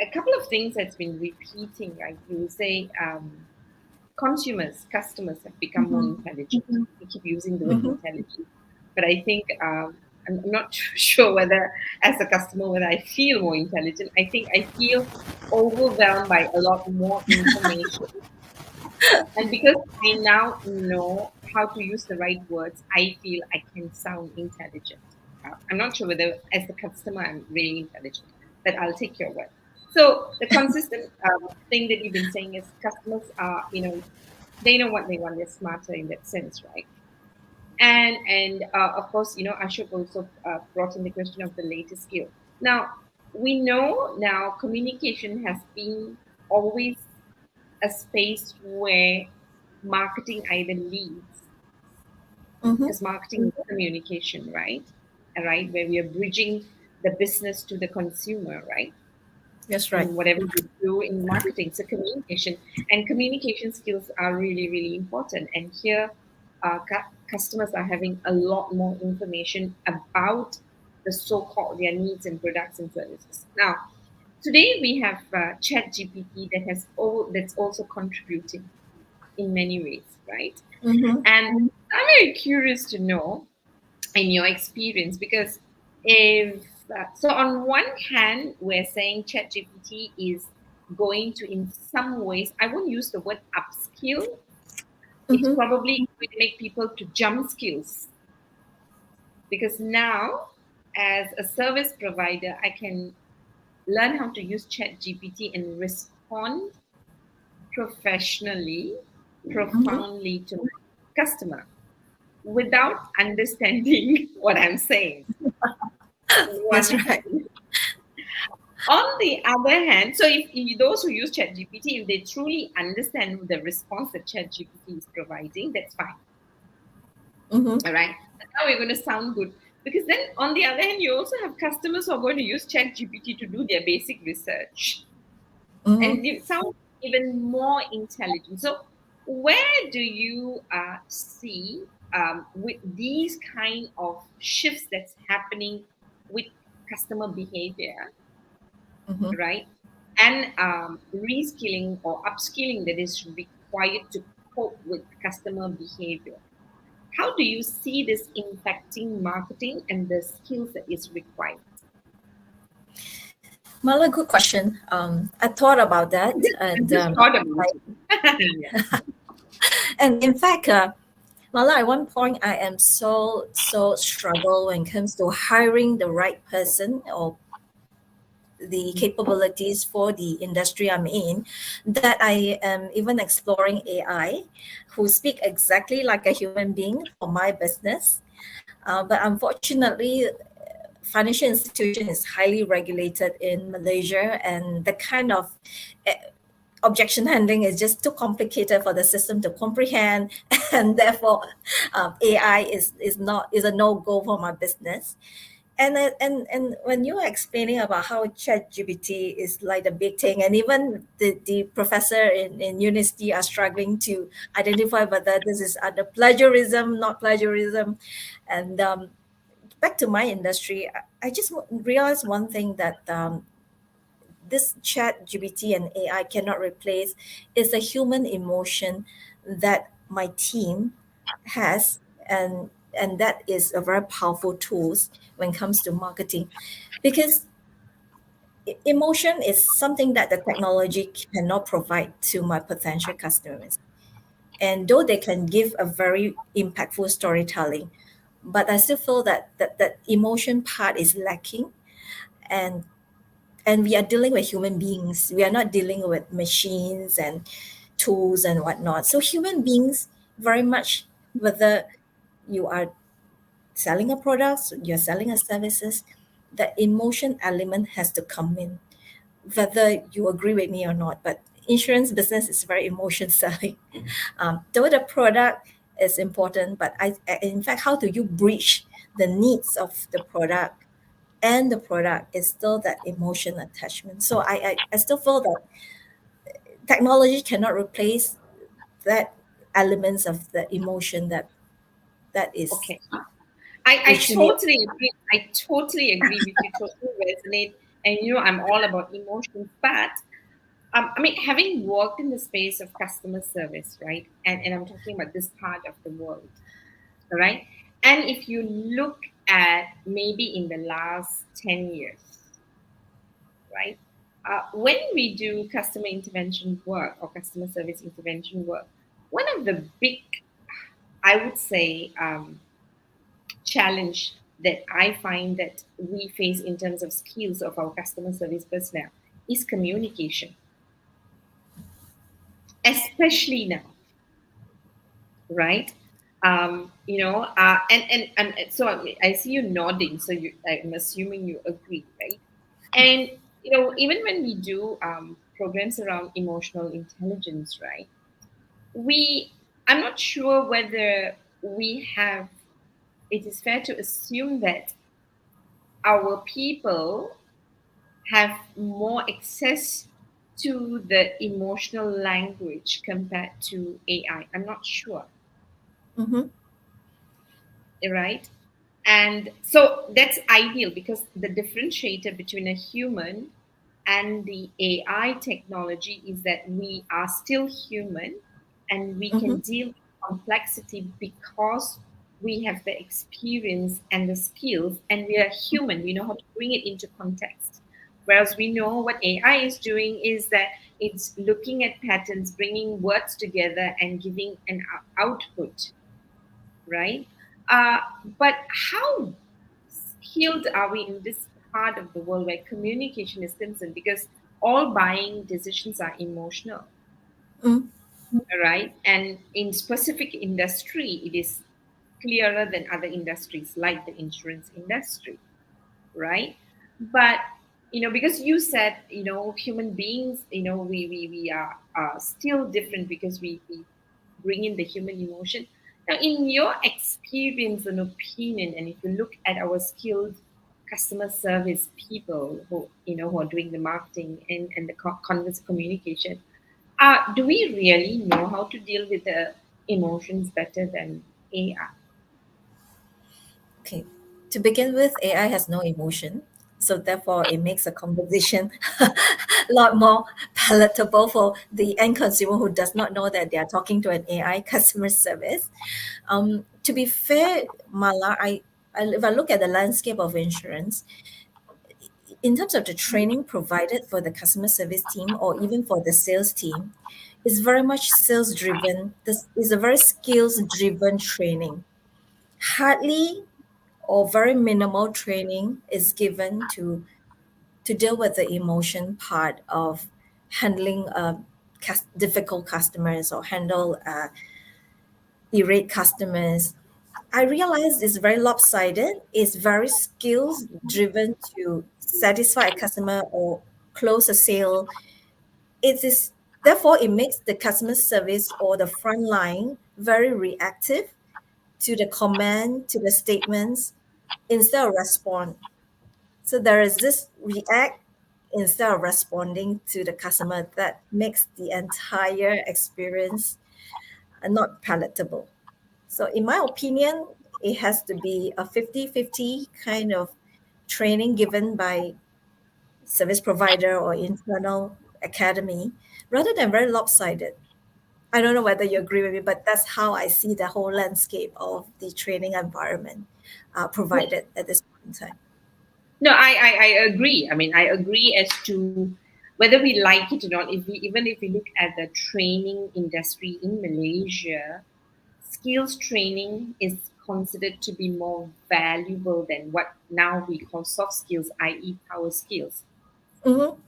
a couple of things that's been repeating. Like you say, customers have become more Mhm. intelligent. We keep using the word Mhm. intelligent, but I think I'm not sure whether, as a customer, whether I feel more intelligent. I think I feel overwhelmed by a lot more information, and because I now know how to use the right words, I feel I can sound intelligent. I'm not sure whether, as a customer, I'm really intelligent, but I'll take your word. So the consistent thing that you've been saying is customers are, they know what they want. They're smarter in that sense, right? And of course, Ashok also brought in the question of the latest skill. Now we know now communication has been always a space where marketing either leads, Mm-hmm. because marketing is communication, right? Right, where we are bridging the business to the consumer, right? That's right. In whatever we do in marketing. So communication and communication skills are really, really important. And here, customers are having a lot more information about the so-called their needs and products and services. Now, today we have ChatGPT that's also contributing in many ways, right? Mm-hmm. And I'm very curious to know in your experience, because if so on one hand we're saying ChatGPT is going to, in some ways, I won't use the word upskill, it's Mm-hmm. probably going to make people to jump skills, because now as a service provider I can learn how to use ChatGPT and respond professionally, Mm-hmm. profoundly to my customer without understanding what I'm saying. One That's right. On the other hand, so if those who use ChatGPT, if they truly understand the response that ChatGPT is providing, that's fine. Mm-hmm. All right. Now we're going to sound good. Because then on the other hand, you also have customers who are going to use ChatGPT to do their basic research. Mm-hmm. And it sounds even more intelligent. So where do you see with these kind of shifts that's happening with customer behavior, Mm-hmm. right? And reskilling or upskilling that is required to cope with customer behavior. How do you see this impacting marketing and the skills that is required? Mala, good question. I thought about that, and Just thought about it. Yeah. and in fact, Mala, at one point, I am so struggle when it comes to hiring the right person or the capabilities for the industry I'm in, that I am even exploring AI, who speak exactly like a human being for my business. But unfortunately, financial institution is highly regulated in Malaysia, and the kind of eh, objection handling is just too complicated for the system to comprehend, and therefore, AI is a no go for my business. And when you were explaining about how ChatGPT is like the big thing, and even the professor in university are struggling to identify whether this is under plagiarism, not plagiarism, and back to my industry, I just realized one thing, that this chat GPT and AI cannot replace is a human emotion that my team has, and that is a very powerful tools when it comes to marketing, because emotion is something that the technology cannot provide to my potential customers. And though they can give a very impactful storytelling, but I still feel that emotion part is lacking, and we are dealing with human beings. We are not dealing with machines and tools and whatnot. So human beings, very much, whether you are selling a product, you're selling a services, the emotion element has to come in, whether you agree with me or not. But insurance business is very emotion selling. Though the product is important, but in fact, how do you bridge the needs of the product and the product is still that emotion attachment. So I still feel that technology cannot replace that elements of the emotion that is Okay. I actually. totally agree. I totally agree with you, totally resonate. And I'm all about emotions. But I mean, having worked in the space of customer service, right? And I'm talking about this part of the world, all right? And if you look at maybe in the last 10 years, right? When we do customer intervention work or customer service intervention work, one of the big, I would say, challenge that I find that we face in terms of skills of our customer service personnel is communication, especially now, right? And so I see you nodding, so I'm assuming you agree, right? And even when we do programs around emotional intelligence, right? We I'm not sure whether we have. It is fair to assume that our people have more access to the emotional language compared to AI. I'm not sure, Mm-hmm. right? And so that's ideal because the differentiator between a human and the AI technology is that we are still human and we Mm-hmm. can deal with complexity because we have the experience and the skills and we are human. We know how to bring it into context. Whereas we know what AI is doing is that it's looking at patterns, bringing words together, and giving an output, right? Uh, but how skilled are we in this part of the world where communication is concerned? Because all buying decisions are emotional, Mm. right? And in specific industry, it is clearer than other industries like the insurance industry, right? But because you said human beings, we are still different because we bring in the human emotion. Now, in your experience and opinion, and if you look at our skilled customer service people who are doing the marketing and the converse communication, do we really know how to deal with the emotions better than AI? Okay. To begin with, AI has no emotion. So therefore, it makes a conversation a lot more palatable for the end consumer who does not know that they are talking to an AI customer service. To be fair, Mala, if I look at the landscape of insurance, in terms of the training provided for the customer service team or even for the sales team, is very much sales driven. This is a very skills driven training. Hardly or very minimal training is given to deal with the emotion part of handling difficult customers or handle irate customers. I realize it's very lopsided. It's very skills driven to satisfy a customer or close a sale. It is therefore it makes the customer service or the front line very reactive to the comment, to the statements, instead of respond. So there is this react instead of responding to the customer that makes the entire experience not palatable. So in my opinion, it has to be a 50-50 kind of training given by service provider or internal academy rather than very lopsided. I don't know whether you agree with me, but that's how I see the whole landscape of the training environment provided at this point in time. No, I agree. I mean, I agree as to whether we like it or not. If we look at the training industry in Malaysia, skills training is considered to be more valuable than what now we call soft skills, i.e., power skills. Mm-hmm.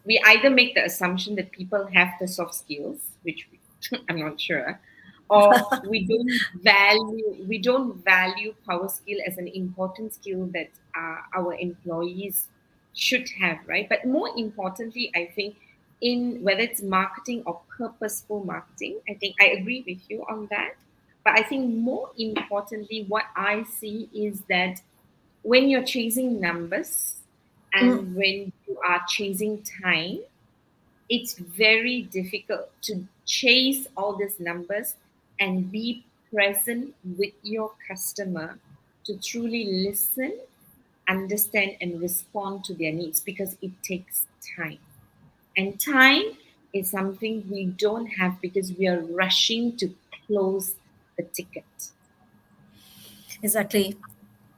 We either make the assumption that people have the soft skills, which I'm not sure, or we don't value power skill as an important skill that our employees should have, right? But more importantly, I think in whether it's marketing or purposeful marketing, I think I agree with you on that. But I think more importantly, what I see is that when you're chasing numbers Mm. and when you are chasing time, it's very difficult to chase all these numbers and be present with your customer to truly listen, understand, and respond to their needs because it takes time. And time is something we don't have because we are rushing to close the ticket. Exactly.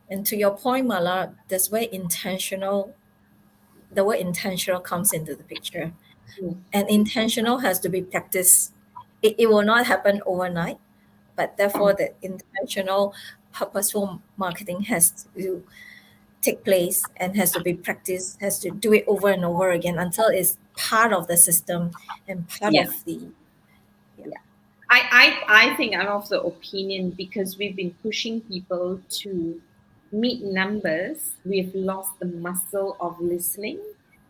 And to your point, Mala, that's where the word intentional comes into the picture. Mm. And intentional has to be practiced. It will not happen overnight, but therefore the intentional, purposeful marketing has to take place and has to be practiced, has to do it over and over again until it's part of the system and part Yeah. of the yeah. Yeah. I think I'm of the opinion, because we've been pushing people to meet numbers, we've lost the muscle of listening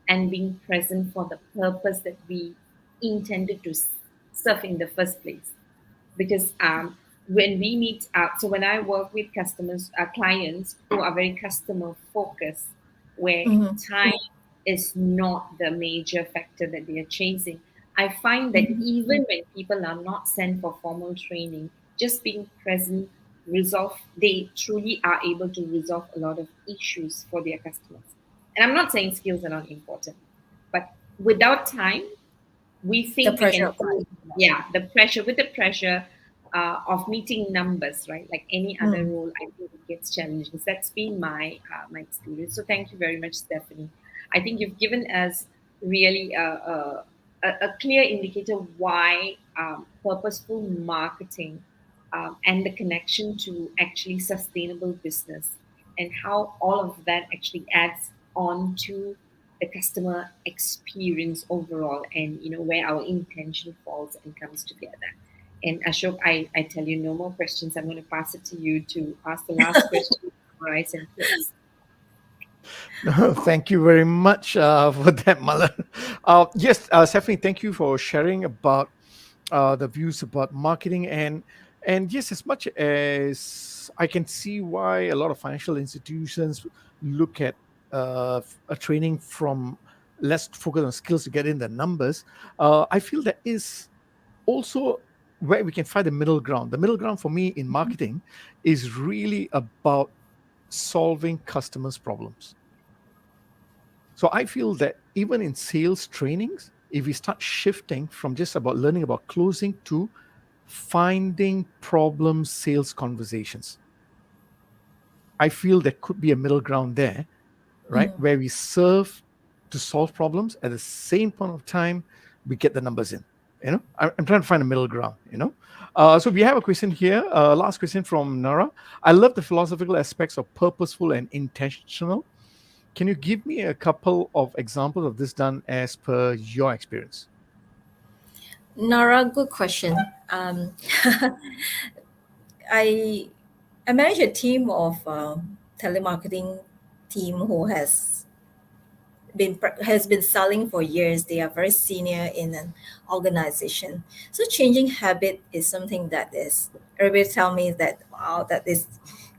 and being present for the purpose that we intended to serve in the first place. Because when we meet so when I work with customers, clients who are very customer focused, where Mm-hmm. time is not the major factor that they are chasing, I find that Mm-hmm. even when people are not sent for formal training, just being present resolve they truly are able to resolve a lot of issues for their customers. And I'm not saying skills are not important, but without time, we The think we pressure can of time. yeah, the pressure, with the pressure of meeting numbers, right, like any other Mm. role, I think it gets challenging. So that's been my experience. So thank you very much, Stephanie. I think you've given us really a clear indicator why purposeful marketing and the connection to actually sustainable business, and how all of that actually adds on to the customer experience overall, and where our intention falls and comes together. And Ashok, I tell you, no more questions. I'm going to pass it to you to ask the last question, summarize and close. Thank you very much for that, Malan. Yes, Stephanie, thank you for sharing about the views about marketing, and yes, as much as I can see why a lot of financial institutions look at a training from less focus on skills to get in the numbers, I feel there is also where we can find the middle ground. The middle ground for me in marketing is really about solving customers' problems. So I feel that even in sales trainings, if we start shifting from just about learning about closing to finding problem sales conversations, I feel there could be a middle ground there, right? Mm. Where we serve to solve problems at the same point of time we get the numbers in. I'm trying to find a middle ground. So we have a question here. Last question from Nara. I love the philosophical aspects of purposeful and intentional. Can you give me a couple of examples of this done as per your experience? Nora, good question. Um, I I manage a team of telemarketing team who has been selling for years. They are very senior in an organization. So changing habit is something that is everybody tell me that wow, that is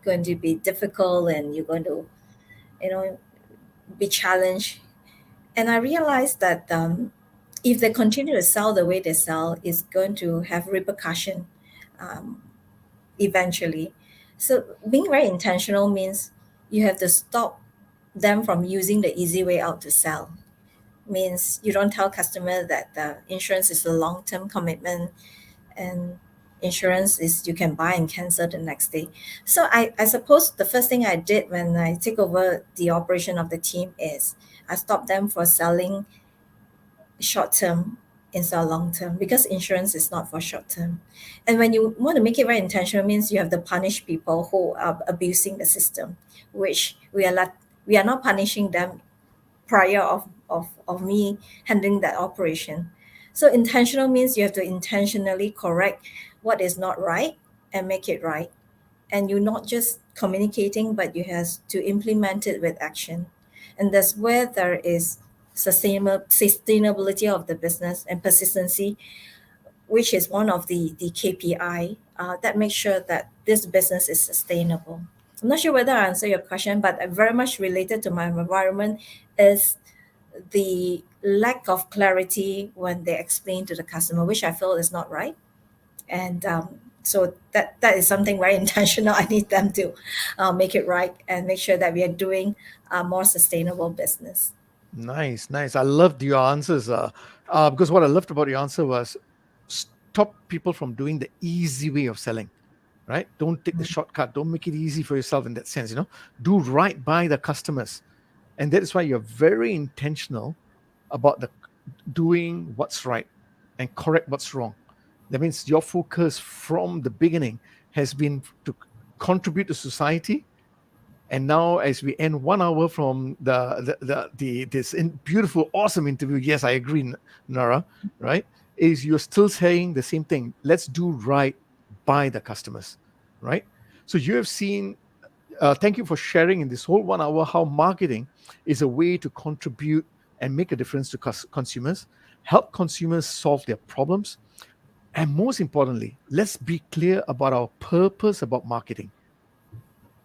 going to be difficult and you're going to you know be challenged. And I realized that if they continue to sell the way they sell, it's going to have repercussion um, eventually. So being very intentional means you have to stop them from using the easy way out to sell. Means you don't tell customer that the insurance is a long-term commitment and insurance is you can buy and cancel the next day. So I suppose the first thing I did when I take over the operation of the team is I stopped them for selling short term instead of long term because insurance is not for short term. And when you want to make it very intentional means you have to punish people who are abusing the system, which we are not punishing them prior of me handling that operation. So intentional means you have to intentionally correct what is not right and make it right. And you're not just communicating, but you have to implement it with action. And that's where there is sustainability of the business and persistency, which is one of the KPI that makes sure that this business is sustainable. I'm not sure whether I answer your question, but very much related to my environment is the lack of clarity when they explain to the customer, which I feel is not right. And so that is something very intentional. I need them to make it right and make sure that we are doing a more sustainable business. Nice, nice. I loved your answers because what I loved about your answer was stop people from doing the easy way of selling, right? Don't take the shortcut. Don't make it easy for yourself in that sense. Do right by the customers. And that is why you're very intentional about the doing what's right and correct what's wrong. That means your focus from the beginning has been to contribute to society And now, as we end 1 hour from this beautiful, awesome interview, yes, I agree, Nara, right? Is you're still saying the same thing. Let's do right by the customers, right? So you have seen. Thank you for sharing in this whole 1 hour how marketing is a way to contribute and make a difference to consumers, help consumers solve their problems, and most importantly, let's be clear about our purpose about marketing.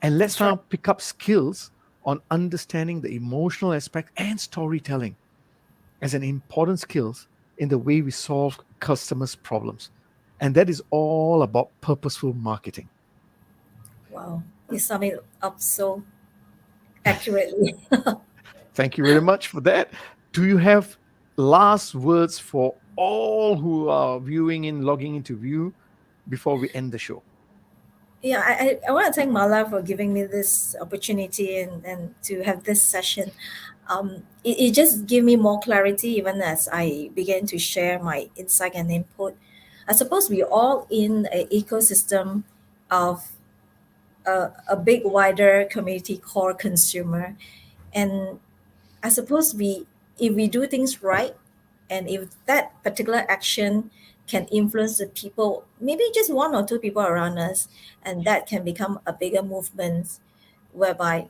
And let's That's right. now pick up skills on understanding the emotional aspect and storytelling as an important skills in the way we solve customers' problems. And that is all about purposeful marketing. Wow. You sum it up so accurately. Thank you very much for that. Do you have last words for all who are viewing in, logging into view before we end the show? Yeah, I want to thank Mala for giving me this opportunity and to have this session. It just gave me more clarity even as I began to share my insight and input. I suppose we're all in an ecosystem of a big wider community called consumer. And I suppose if we do things right, and if that particular action can influence the people, maybe just one or two people around us, and that can become a bigger movement whereby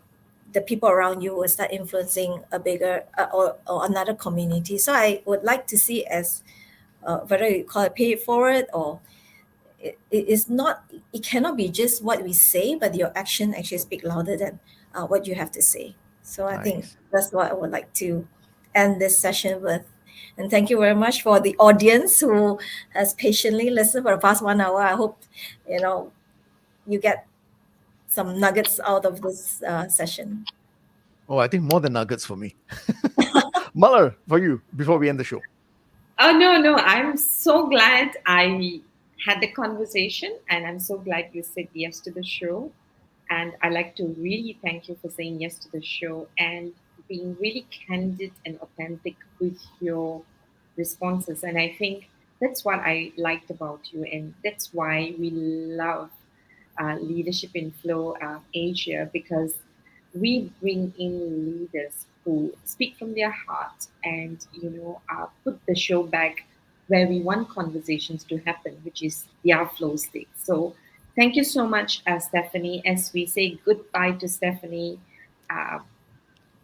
the people around you will start influencing a bigger or another community. So I would like to see as whether you call it pay it forward or it is not, it cannot be just what we say, but your action actually speak louder than what you have to say. So I think Nice. that's what I would like to end this session with. And thank you very much for the audience who has patiently listened for the past 1 hour. I hope you know you get some nuggets out of this session. Oh, I think more than nuggets for me. Muller, for you, before we end the show. Oh, no, no. I'm so glad I had the conversation, and I'm so glad you said yes to the show. And I like to really thank you for saying yes to the show and being really candid and authentic with your responses. And I think that's what I liked about you, and that's why we love Leadership in Flow Asia, because we bring in leaders who speak from their heart and put the show back where we want conversations to happen, which is their flow state. So thank you so much, Stephanie. As we say goodbye to Stephanie, uh,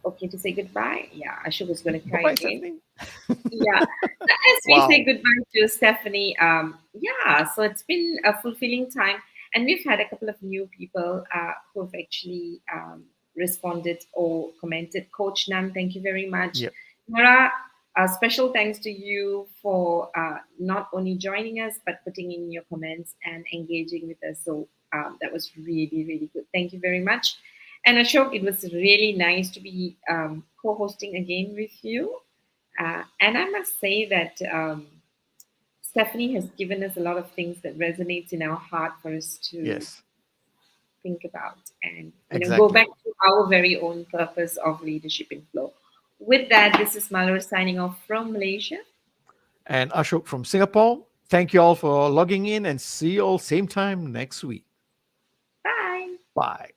okay to say goodbye. Yeah, Ashok was going to Bye cry bye, again. Stephanie. Yeah. So as we say Wow. goodbye to Stephanie, yeah, so it's been a fulfilling time. And we've had a couple of new people who have actually responded or commented. Coach Nam, thank you very much. Yep. Nora, special thanks to you for not only joining us, but putting in your comments and engaging with us. So that was really, really good. Thank you very much. And Ashok, it was really nice to be co hosting again with you. And I must say that Stephanie has given us a lot of things that resonates in our heart for us to Yes. think about and go Exactly. back to our very own purpose of leadership in flow. With that, this is Mallory signing off from Malaysia. And Ashok from Singapore. Thank you all for logging in and see you all same time next week. Bye. Bye.